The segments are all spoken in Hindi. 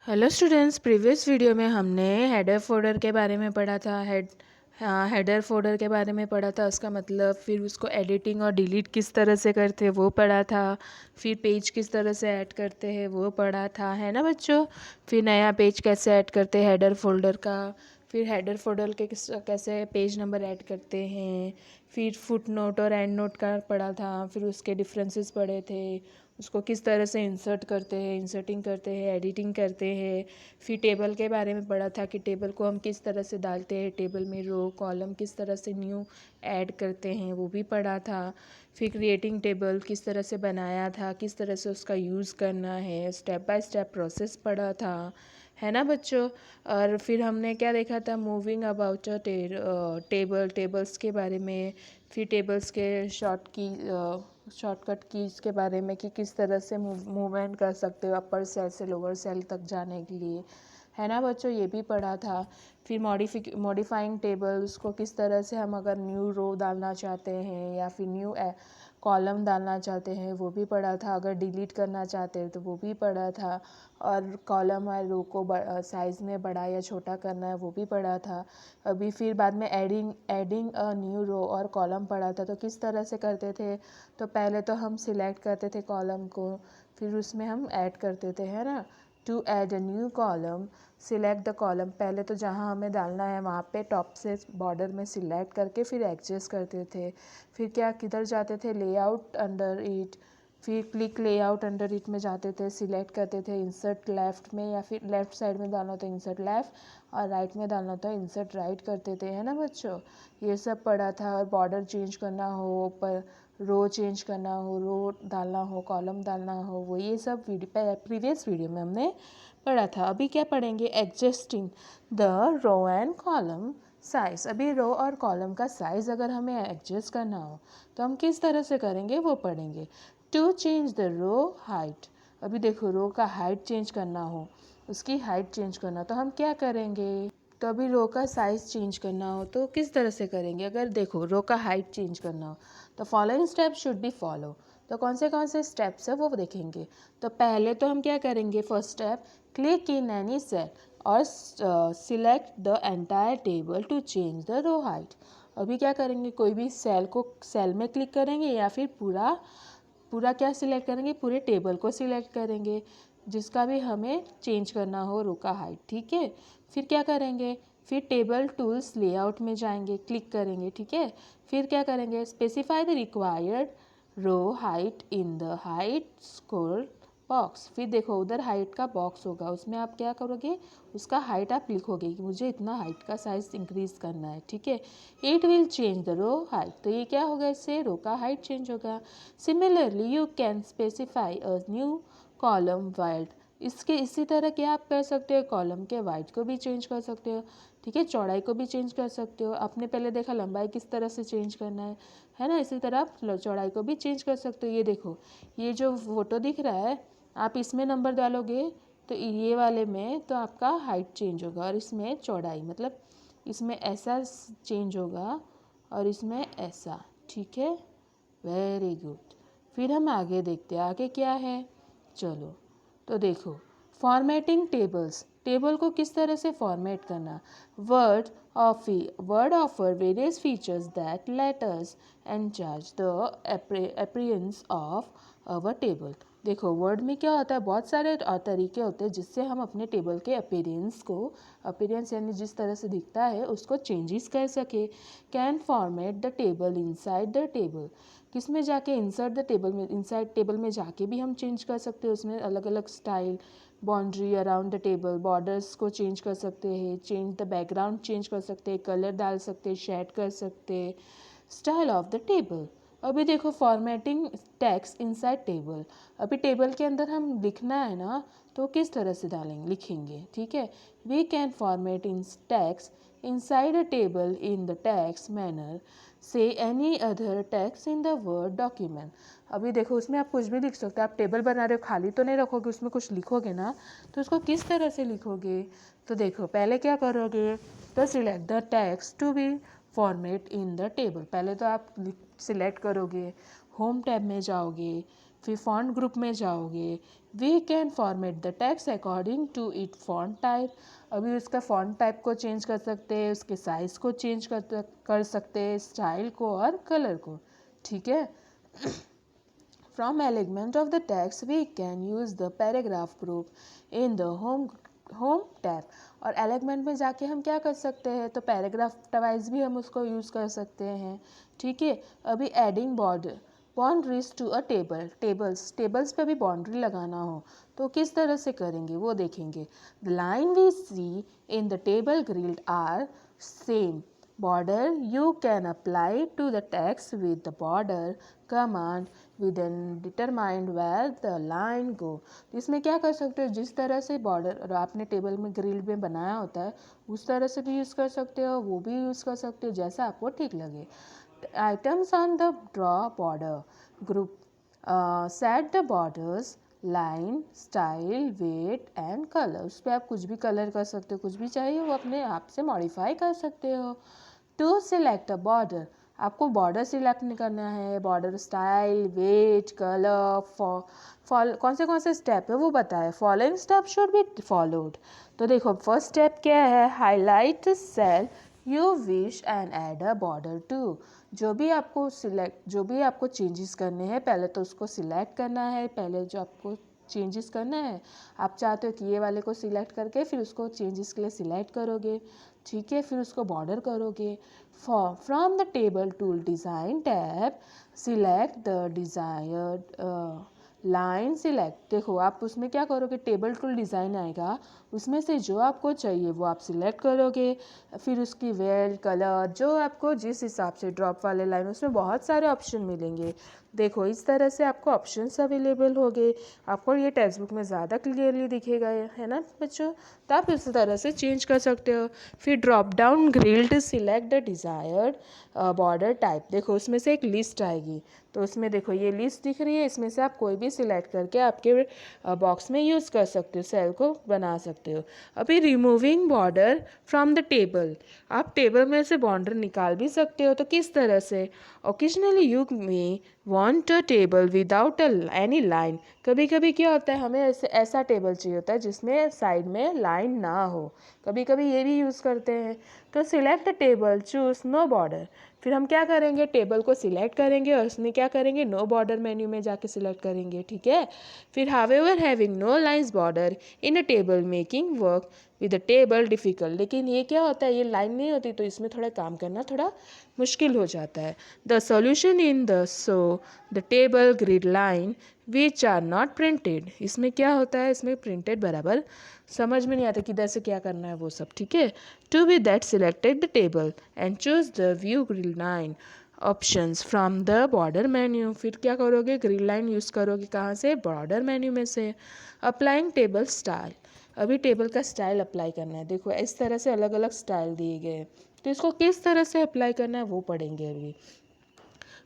हेलो स्टूडेंट्स, प्रीवियस वीडियो में हमने हेडर फोल्डर के बारे में पढ़ा था। हेडर फोल्डर के बारे में पढ़ा था। उसका मतलब फिर उसको एडिटिंग और डिलीट किस तरह से करते हैं वो पढ़ा था। फिर पेज किस तरह से ऐड करते हैं वो पढ़ा था, है ना बच्चों। फिर नया पेज कैसे ऐड करते हैं हेडर फोल्डर का। फिर हेडर फोल्डर के कैसे पेज नंबर ऐड करते हैं। फिर फुट नोट और एंड नोट का पढ़ा था। फिर उसके डिफरेंसेस पढ़े थे। उसको किस तरह से इंसर्ट करते हैं, इंसर्टिंग करते हैं, एडिटिंग करते हैं। फिर टेबल के बारे में पढ़ा था कि टेबल को हम किस तरह से डालते हैं, टेबल में रो कॉलम किस तरह से न्यू ऐड करते हैं वो भी पढ़ा था। फिर क्रिएटिंग टेबल किस तरह से बनाया था, किस तरह से उसका यूज़ करना है, स्टेप बाय स्टेप प्रोसेस पढ़ा था, है ना बच्चों। और फिर हमने क्या देखा था, मूविंग अबाउट अ टेबल्स के बारे में। फिर टेबल्स के शॉर्टकट कीज के बारे में कि किस तरह से मूवमेंट कर सकते हो अपर सेल से लोअर सेल तक जाने के लिए, है ना बच्चों, ये भी पढ़ा था। फिर मॉडिफाइंग टेबल, उसको किस तरह से हम अगर न्यू रो डालना चाहते हैं या फिर न्यू कॉलम डालना चाहते हैं वो भी पढ़ा था। अगर डिलीट करना चाहते हैं तो वो भी पढ़ा था। और कॉलम और रो को साइज़ में बड़ा या छोटा करना है वो भी पढ़ा था अभी। फिर बाद में एडिंग अ न्यू रो और कॉलम पढ़ा था। तो किस तरह से करते थे, तो पहले तो हम सिलेक्ट करते थे कॉलम को, फिर उसमें हम ऐड करते थे, है ना। To add a new column, select the column, पहले तो जहाँ हमें डालना है वहाँ पे टॉप से बॉर्डर में सिलेक्ट करके फिर एडजस्ट करते थे। फिर क्या किधर जाते थे, लेआउट अंडर इट, फिर क्लिक लेआउट अंडर इट में जाते थे, सिलेक्ट करते थे इंसर्ट लेफ्ट में, या फिर लेफ़्ट साइड में डालना तो इंसर्ट लेफ़्ट और राइट में डालना तो इंसर्ट राइट करते थे, है ना बच्चों। ये सब पढ़ा था। और बॉर्डर चेंज करना हो, पर रो चेंज करना हो, रो डालना हो, कॉलम डालना हो, वो ये सब प्रीवियस वीडियो में हमने पढ़ा था। अभी क्या पढ़ेंगे, adjusting the row and column size. अभी रो और कॉलम का साइज़ अगर हमें एडजस्ट करना हो तो हम किस तरह से करेंगे वो पढ़ेंगे। To change the row height, अभी देखो रो का हाइट चेंज करना हो, उसकी हाइट चेंज करना तो हम क्या करेंगे। तो अभी रो का साइज़ चेंज करना हो तो किस तरह से करेंगे। अगर देखो रो का हाइट चेंज करना हो तो following step should B follow. तो कौन से स्टेप्स है वो देखेंगे। तो पहले तो हम क्या करेंगे, first step, click in any cell और select the entire table to change the row height. अभी क्या करेंगे, कोई भी सेल में क्लिक करेंगे या फिर पूरा पूरा क्या सिलेक्ट करेंगे, पूरे टेबल को सिलेक्ट करेंगे जिसका भी हमें चेंज करना हो रो का हाइट, ठीक है। फिर क्या करेंगे, फिर टेबल टूल्स लेआउट में जाएंगे, क्लिक करेंगे, ठीक है। फिर क्या करेंगे, specify the required row height in the height scroll box. फिर देखो उधर हाइट का बॉक्स होगा, उसमें आप क्या करोगे, उसका हाइट आप लिखोगे कि मुझे इतना हाइट का साइज इंक्रीज करना है, ठीक है। It will change the row height, तो ये क्या होगा, इससे रो का हाइट चेंज होगा। Similarly you can specify a new column wide, इसके इसी तरह क्या आप कर सकते हो, कॉलम के वाइड को भी चेंज कर सकते हो, ठीक है, चौड़ाई को भी चेंज कर सकते हो। आपने पहले देखा लंबाई किस तरह से चेंज करना है ना, इसी तरह आप चौड़ाई को भी चेंज कर सकते हो। ये देखो, ये जो फोटो दिख रहा है, आप इसमें नंबर डालोगे तो ये वाले में तो आपका हाइट चेंज होगा, और इसमें चौड़ाई मतलब इसमें ऐसा चेंज होगा और इसमें ऐसा, ठीक है। Very good. फिर हम आगे देखते हैं, आगे क्या है, चलो। तो देखो, फॉर्मेटिंग टेबल्स, टेबल को किस तरह से फॉर्मेट करना। Word word offer various features that let us enhance the appearance of our table. देखो वर्ड में क्या होता है, बहुत सारे तरीके होते हैं जिससे हम अपने टेबल के अपीयरेंस यानी जिस तरह से दिखता है उसको चेंजेस कर सके। Can format the table inside the table, किस में जाके, इंसर्ट द टेबल में, इनसाइड टेबल में जाके भी हम चेंज कर सकते हैं, उसमें अलग अलग style, boundary around the table, borders को चेंज कर सकते हैं, चेंज द बैकग्राउंड चेंज कर सकते हैं, कलर डाल सकते हैं, शेड कर सकते हैं, स्टाइल ऑफ द टेबल। अभी देखो फॉर्मेटिंग टेक्स्ट इनसाइड टेबल, अभी टेबल के अंदर हम लिखना है ना, तो किस तरह से डालेंगे, लिखेंगे, ठीक है। We can format in text inside a table in the text manner से any other text in the word document. अभी देखो उसमें आप कुछ भी लिख सकते हो, आप टेबल बना रहे हो खाली तो नहीं रखोगे, उसमें कुछ लिखोगे ना, तो उसको किस तरह से लिखोगे। तो देखो पहले क्या करोगे, तो select the text to be format in the table, पहले तो आप सिलेक्ट करोगे, होम टैब में जाओगे, फिर फॉन्ट ग्रुप में जाओगे, we can format the text according to it font type. अभी उसका फॉन्ट टाइप को चेंज कर सकते हैं, उसके साइज़ को चेंज कर सकते हैं, स्टाइल को और कलर को, ठीक है। From element of the text we can use the paragraph group in the home tab। और एलिमेंट में जाके हम क्या कर सकते हैं, तो पैराग्राफ वाइज भी हम उसको यूज़ कर सकते हैं, ठीक है। अभी adding boundaries to a tables पे भी बाउंड्री लगाना हो तो किस तरह से करेंगे वो देखेंगे। The line we see in the table grid are same border you can apply to the text with the border command within determined where the line go। तो इसमें क्या कर सकते हो, जिस तरह से बॉर्डर आपने टेबल में ग्रिड में बनाया होता है उस तरह से भी यूज़ कर सकते हो, वो भी यूज़ कर सकते हो जैसा आपको ठीक लगे। Items on the draw border group set the borders line style weight and colour. उस पर आप कुछ भी कलर कर सकते हो, कुछ भी चाहिए वो अपने आप से मॉडिफाई कर सकते हो। टू सिलेक्ट अ बॉर्डर, आपको बॉर्डर सिलेक्ट नहीं करना है, बॉर्डर स्टाइल वेट कलर कौन से स्टेप है वो बताए। Following step should be followed. तो देखो फर्स्ट स्टेप क्या है, highlight cell you wish and add a border to. जो भी आपको चेंजेस करने हैं पहले तो उसको सिलेक्ट करना है। पहले जो आपको चेंजेस करना है आप चाहते हो कि ये वाले को सिलेक्ट करके फिर उसको चेंजेस के लिए सिलेक्ट करोगे, ठीक है। फिर उसको बॉर्डर करोगे। From the table tool design tab select the desired line select. देखो आप उसमें क्या करोगे, टेबल टूल डिज़ाइन आएगा उसमें से जो आपको चाहिए वो आप सिलेक्ट करोगे। फिर उसकी वेल कलर जो आपको जिस हिसाब से ड्रॉप वाले लाइन उसमें बहुत सारे ऑप्शन मिलेंगे। देखो इस तरह से आपको ऑप्शंस अवेलेबल होंगे, आपको ये टेक्स्ट बुक में ज़्यादा क्लियरली दिखेगा, है ना बच्चों। तो आप इस तरह से चेंज कर सकते हो। फिर drop down grilled select the desired border type. देखो उसमें से एक लिस्ट आएगी तो उसमें देखो ये लिस्ट दिख रही है, इसमें से आप कोई भी सिलेक्ट करके आपके बॉक्स में यूज़ कर सकते हो, सेल को बना सकते हो। अभी removing border from the table, आप टेबल में से बॉर्डर निकाल भी सकते हो। तो किस तरह से, occasionally you may want a table without any line. कभी कभी क्या होता है हमें ऐसा टेबल चाहिए होता है जिसमें साइड में लाइन ना हो, कभी कभी ये भी यूज़ करते हैं। तो select table choose no border. फिर हम क्या करेंगे, टेबल को सिलेक्ट करेंगे और उसमें क्या करेंगे, नो बॉर्डर मेन्यू में जाके सिलेक्ट करेंगे, ठीक है। फिर however having no lines border in a table making work with the table difficult. लेकिन ये क्या होता है, ये लाइन नहीं होती तो इसमें थोड़ा काम करना थोड़ा मुश्किल हो जाता है। The solution in the the table grid line which are not printed. इसमें क्या होता है, इसमें प्रिंटेड बराबर समझ में नहीं आता किधर से क्या करना है वो सब, ठीक है। To be that selected the table and choose the view grid line options from the border menu. फिर क्या करोगे, ग्रिड लाइन यूज़ करोगे कहाँ से, बॉर्डर मेन्यू में से। अप्लाइंग टेबल स्टाइल, अभी टेबल का स्टाइल अप्लाई करना है। देखो इस तरह से अलग अलग स्टाइल दिए गए हैं तो इसको किस तरह से अप्लाई करना है वो पढ़ेंगे अभी।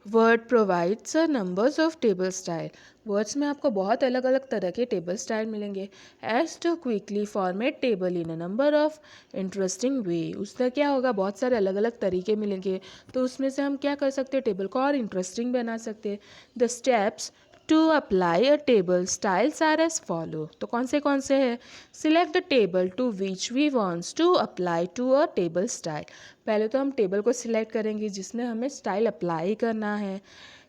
Word provides a numbers of table style, words में आपको बहुत अलग अलग तरह के टेबल स्टाइल मिलेंगे। As to quickly format table in a number of interesting way, उसका क्या होगा, बहुत सारे अलग अलग तरीके मिलेंगे तो उसमें से हम क्या कर सकते हैं, टेबल को और इंटरेस्टिंग बना सकते हैं। The steps to apply a table styles are as follow. तो कौन से हैं, select the table to which we wants to apply to a table style. पहले तो हम टेबल को सिलेक्ट करेंगे जिसमें हमें स्टाइल अप्लाई करना है।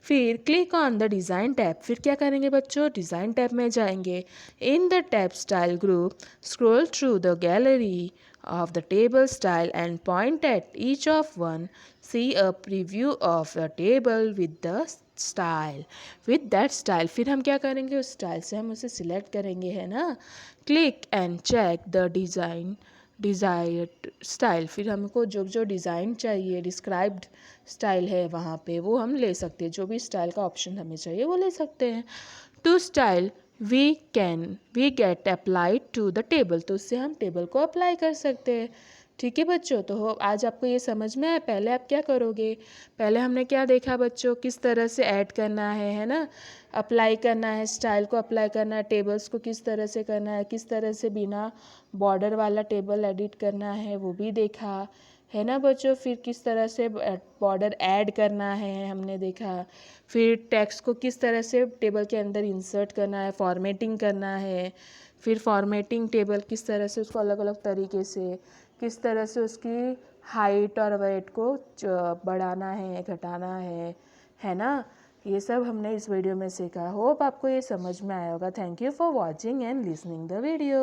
फिर click on the design tab, फिर क्या करेंगे बच्चों, डिज़ाइन टैब में जाएंगे। In the tab style group scroll through the gallery of the table style and point at each of one. See a preview of the table with the style. With that style, फिर हम क्या करेंगे, उस स्टाइल से हम उसे सिलेक्ट करेंगे, है ना। Click and check the desired style, फिर हमको जो डिज़ाइन चाहिए, डिस्क्राइब्ड स्टाइल है वहाँ पे वो हम ले सकते हैं, जो भी स्टाइल का ऑप्शन हमें चाहिए वो ले सकते हैं। To style we get applied to the table, तो उससे हम टेबल को अप्लाई कर सकते हैं, ठीक है बच्चों। तो आज आपको ये समझ में आया। पहले आप क्या करोगे, पहले हमने क्या देखा बच्चों, किस तरह से ऐड करना है ना, अप्लाई करना है, स्टाइल को अप्लाई करना है, टेबल्स को किस तरह से करना है, किस तरह से बिना बॉर्डर वाला टेबल एडिट करना है वो भी देखा, है ना बच्चों। फिर किस तरह से बॉर्डर ऐड करना है हमने देखा। फिर टेक्स्ट को किस तरह से टेबल के अंदर इंसर्ट करना है, फॉर्मेटिंग करना है। फिर फॉर्मेटिंग टेबल किस तरह से उसको अलग अलग तरीके से किस तरह से उसकी हाइट और वेट को बढ़ाना है, घटाना है ना। ये सब हमने इस वीडियो में सीखा। होप आपको ये समझ में आया होगा। Thank you for watching and listening the video.